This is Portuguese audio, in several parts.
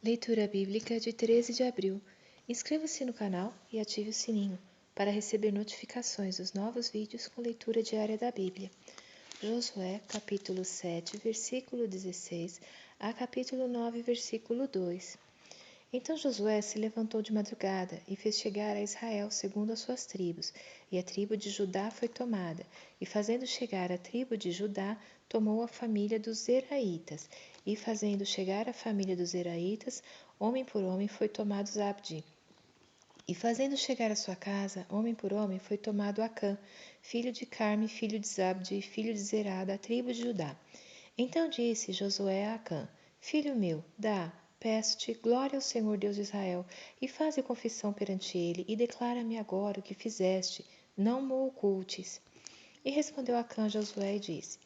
Leitura bíblica de 13 de abril. Inscreva-se no canal e ative o sininho para receber notificações dos novos vídeos com leitura diária da Bíblia. Josué, capítulo 7, versículo 16 a capítulo 9, versículo 2. Então Josué se levantou de madrugada e fez chegar a Israel segundo as suas tribos, e a tribo de Judá foi tomada, e fazendo chegar a tribo de Judá, tomou a família dos Zeraitas, e fazendo chegar a família dos Zeraitas, homem por homem foi tomado Zabdi. E fazendo chegar a sua casa, homem por homem, foi tomado Acã, filho de Carme, filho de Zabdi, filho de Zerá, da tribo de Judá. Então disse Josué a Acã: Filho meu, peço-te, glória ao Senhor Deus de Israel, e faze confissão perante ele, e declara-me agora o que fizeste, não mo ocultes. E respondeu Acã a Josué e disse: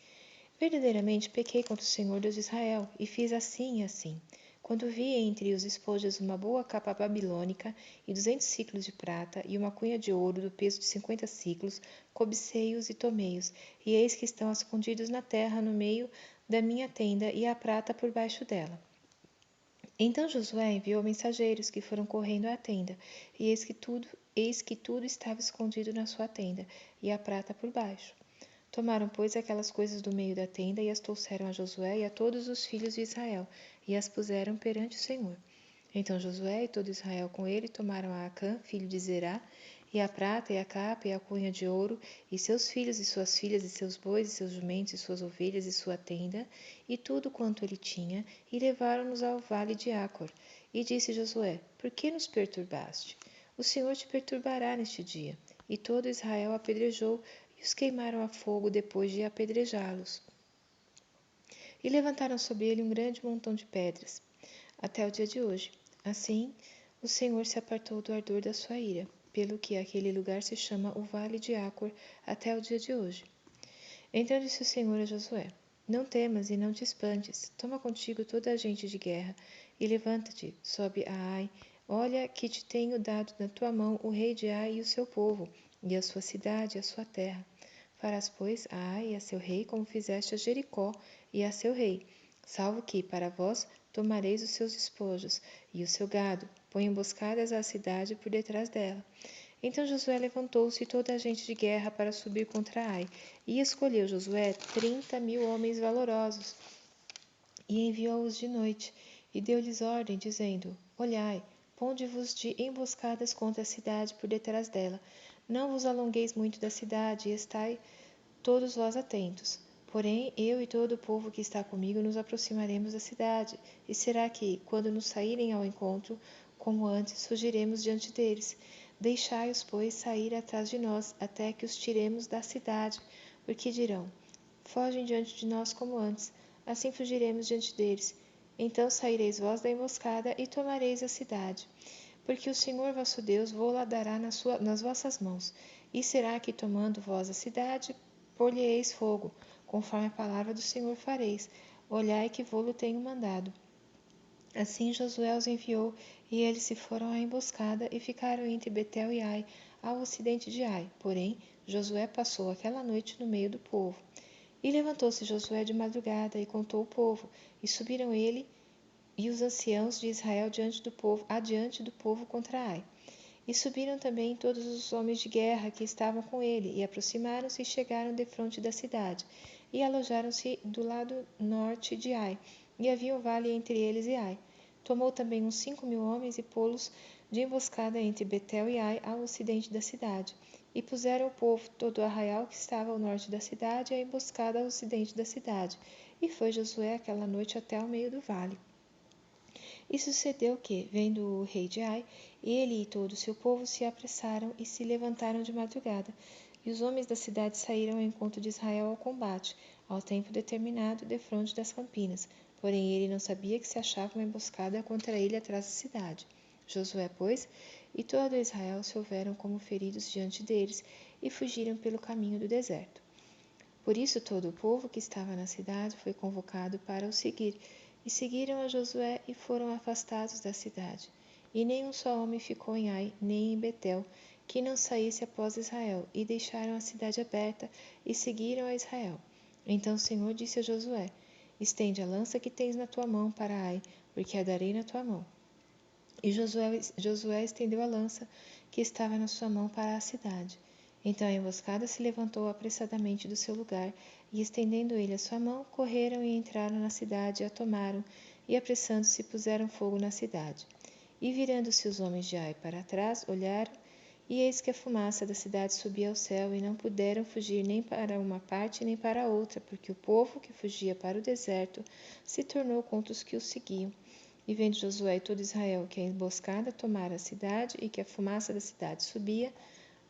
Verdadeiramente pequei contra o Senhor Deus de Israel, e fiz assim e assim. Quando vi entre os espojos uma boa capa babilônica, e 200 siclos de prata, e uma cunha de ouro do peso de 50 siclos, cobicei-os e tomei-os, e eis que estão escondidos na terra no meio da minha tenda, e a prata por baixo dela. Então Josué enviou mensageiros que foram correndo à tenda, e eis que tudo estava escondido na sua tenda, e a prata por baixo. Tomaram, pois, aquelas coisas do meio da tenda, e as trouxeram a Josué e a todos os filhos de Israel, e as puseram perante o Senhor. Então Josué e todo Israel com ele tomaram a Acã, filho de Zerá, e a prata, e a capa, e a cunha de ouro, e seus filhos, e suas filhas, e seus bois, e seus jumentos, e suas ovelhas, e sua tenda, e tudo quanto ele tinha, e levaram-nos ao vale de Acor. E disse Josué: Por que nos perturbaste? O Senhor te perturbará neste dia. E todo Israel apedrejou, e os queimaram a fogo depois de apedrejá-los. E levantaram sobre ele um grande montão de pedras, até o dia de hoje. Assim, o Senhor se apartou do ardor da sua ira, pelo que aquele lugar se chama o Vale de Acor até o dia de hoje. Então disse o Senhor a Josué: Não temas e não te espantes, toma contigo toda a gente de guerra, e levanta-te, sobe a Ai, olha que te tenho dado na tua mão o rei de Ai e o seu povo, e a sua cidade e a sua terra. Farás, pois, a Ai e a seu rei como fizeste a Jericó e a seu rei, salvo que, para vós, tomareis os seus despojos, e o seu gado, põe emboscadas à cidade por detrás dela. Então Josué levantou-se toda a gente de guerra para subir contra Ai, e escolheu Josué 30.000 homens valorosos, e enviou-os de noite, e deu-lhes ordem, dizendo: Olhai, ponde-vos de emboscadas contra a cidade por detrás dela. Não vos alongueis muito da cidade, e estai todos vós atentos. Porém, eu e todo o povo que está comigo nos aproximaremos da cidade, e será que, quando nos saírem ao encontro, como antes, fugiremos diante deles. Deixai-os, pois, sair atrás de nós, até que os tiremos da cidade, porque dirão: Fogem diante de nós como antes, assim fugiremos diante deles. Então saireis vós da emboscada e tomareis a cidade. Porque o Senhor vosso Deus vô-la dará nas vossas mãos. E será que, tomando vós a cidade, pôr-lhe-eis fogo, conforme a palavra do Senhor fareis. Olhai que vô-lo tenho mandado. Assim Josué os enviou, e eles se foram à emboscada e ficaram entre Betel e Ai, ao ocidente de Ai. Porém, Josué passou aquela noite no meio do povo. E levantou-se Josué de madrugada e contou o povo, e subiram ele e os anciãos de Israel adiante do povo contra Ai. E subiram também todos os homens de guerra que estavam com ele, e aproximaram-se e chegaram defronte da cidade, e alojaram-se do lado norte de Ai, e havia um vale entre eles e Ai. Tomou também uns 5.000 homens e pô-los de emboscada entre Betel e Ai, ao ocidente da cidade. E puseram o povo todo o arraial que estava ao norte da cidade, e a emboscada ao ocidente da cidade. E foi Josué aquela noite até ao meio do vale. E sucedeu que, vendo o rei de Ai, ele e todo o seu povo se apressaram e se levantaram de madrugada. E os homens da cidade saíram ao encontro de Israel ao combate, ao tempo determinado, defronte das campinas. Porém ele não sabia que se achava uma emboscada contra ele atrás da cidade. Josué, pois, e todo Israel se houveram como feridos diante deles, e fugiram pelo caminho do deserto. Por isso todo o povo que estava na cidade foi convocado para o seguir, e seguiram a Josué e foram afastados da cidade. E nem um só homem ficou em Ai, nem em Betel, que não saísse após Israel, e deixaram a cidade aberta, e seguiram a Israel. Então o Senhor disse a Josué: Estende a lança que tens na tua mão para Ai, porque a darei na tua mão. E Josué estendeu a lança que estava na sua mão para a cidade. Então a emboscada se levantou apressadamente do seu lugar, e estendendo ele a sua mão, correram e entraram na cidade e a tomaram, e apressando-se puseram fogo na cidade. E virando-se os homens de Ai para trás, olharam, e eis que a fumaça da cidade subia ao céu, e não puderam fugir nem para uma parte nem para outra, porque o povo que fugia para o deserto se tornou contra os que o seguiam. E vendo Josué e todo Israel que a emboscada tomara a cidade e que a fumaça da cidade subia,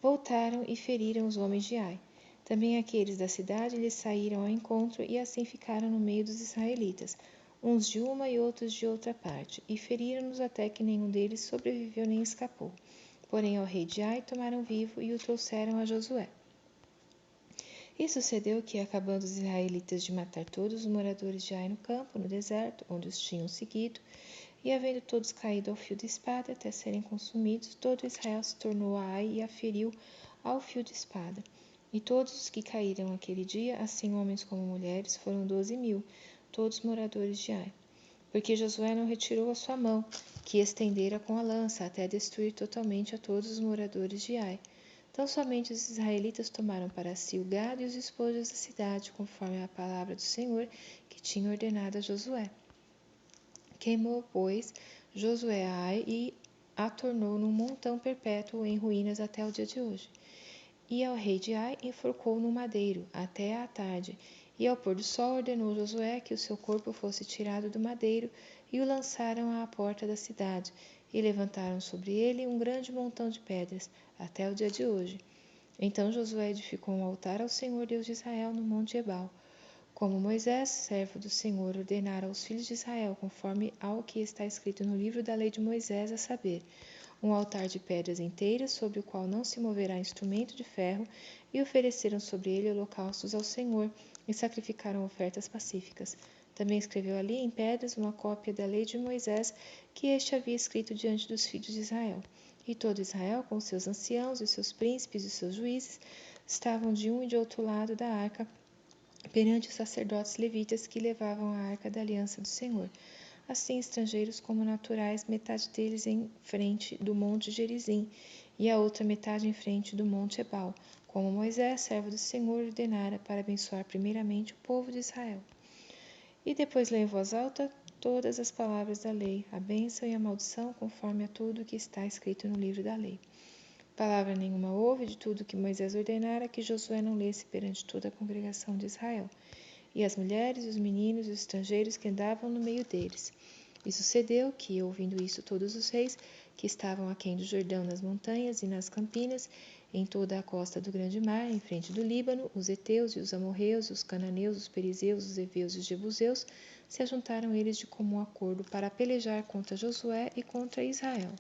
voltaram e feriram os homens de Ai. Também aqueles da cidade lhes saíram ao encontro e assim ficaram no meio dos israelitas, uns de uma e outros de outra parte, e feriram-nos até que nenhum deles sobreviveu nem escapou. Porém ao rei de Ai tomaram vivo e o trouxeram a Josué. E sucedeu que, acabando os israelitas de matar todos os moradores de Ai no campo, no deserto, onde os tinham seguido, e havendo todos caído ao fio da espada até serem consumidos, todo Israel se tornou a Ai e a feriu ao fio de espada. E todos os que caíram aquele dia, assim homens como mulheres, foram 12.000, todos moradores de Ai. Porque Josué não retirou a sua mão, que estendera com a lança, até destruir totalmente a todos os moradores de Ai. Tão somente os israelitas tomaram para si o gado e os despojos da cidade, conforme a palavra do Senhor, que tinha ordenado a Josué. Queimou, pois, Josué a Ai e a tornou num montão perpétuo em ruínas até o dia de hoje. E ao rei de Ai enforcou no madeiro, até à tarde. E ao pôr do sol ordenou Josué que o seu corpo fosse tirado do madeiro, e o lançaram à porta da cidade, e levantaram sobre ele um grande montão de pedras, até o dia de hoje. Então Josué edificou um altar ao Senhor Deus de Israel no monte Ebal, como Moisés, servo do Senhor, ordenara aos filhos de Israel, conforme ao que está escrito no livro da lei de Moisés, a saber, um altar de pedras inteiras, sobre o qual não se moverá instrumento de ferro, e ofereceram sobre ele holocaustos ao Senhor, e sacrificaram ofertas pacíficas. Também escreveu ali em pedras uma cópia da lei de Moisés, que este havia escrito diante dos filhos de Israel. E todo Israel, com seus anciãos, e seus príncipes e seus juízes, estavam de um e de outro lado da arca, perante os sacerdotes levitas que levavam a arca da aliança do Senhor. Assim estrangeiros como naturais, metade deles em frente do monte Gerizim, e a outra metade em frente do monte Ebal, como Moisés, servo do Senhor, ordenara para abençoar primeiramente o povo de Israel. E depois leu em voz alta todas as palavras da lei, a bênção e a maldição, conforme a tudo o que está escrito no livro da lei. Palavra nenhuma houve de tudo que Moisés ordenara que Josué não lesse perante toda a congregação de Israel, e as mulheres, os meninos e os estrangeiros que andavam no meio deles. E sucedeu que, ouvindo isso, todos os reis que estavam aquém do Jordão, nas montanhas e nas campinas, em toda a costa do grande mar, em frente do Líbano, os heteus e os amorreus, os cananeus, os perizeus, os heveus e os jebuseus, se ajuntaram eles de comum acordo para pelejar contra Josué e contra Israel.